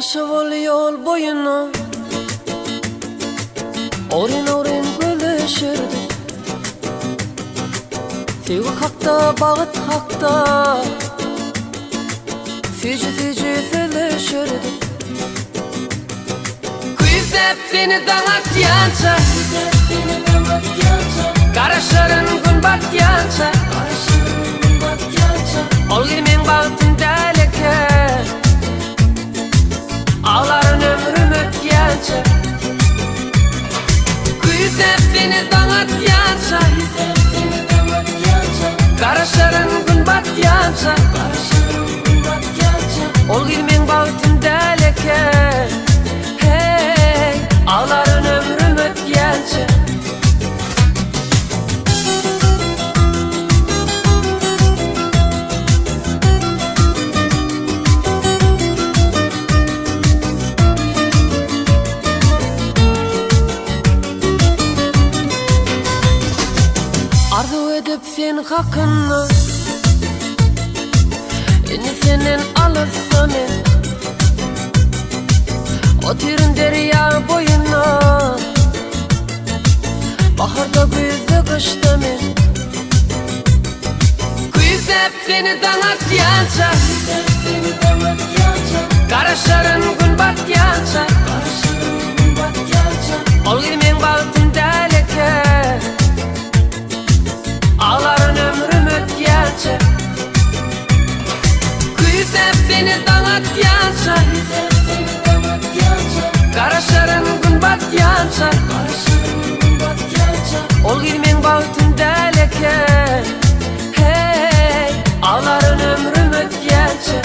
Taşıp ol yol boyuna, orin orin gülüşürdü. Sevgi hakta, bağıt hakta, fücü fücü fülüşürdü. Güzep seni danatyanca, karışların gün batyanca, ol girmen bağıtın deleke, ağların ömrüm ötyanca. Güzep seni danatyanca, karışların gün batyanca, ol girmen bağıtın deleke, hey, ağların ömrüm ötyanca. Arzu edip sen hakkını, yine senin alırsın. Oturun derya boyuna, baharda büyüdü kışta men. Güzep seni danatyanca, karışların gün batyanca, ol girmen bağıtın deleke, ağların ömrüm ötyanca. Güzep seni danatyanca, karışların gün batyanca, ol girmen bağıtın deleke, hey, ağların ömrüm ötyanca.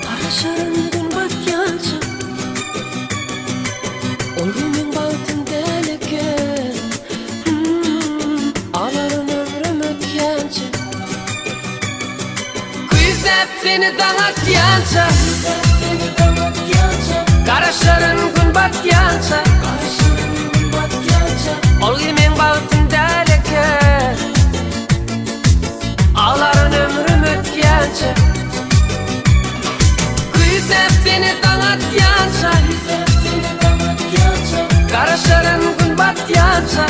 Karışların gün batyanca, ol girmen bağıtın deleke, ağların ömrüm ötyanca. Güzep seni danatyanca, karışların gün batyanca, ol girmen bağıtın deleke, ağların ömrüm ötyanca. Güzep seni danatyanca, karışların gün batyanca,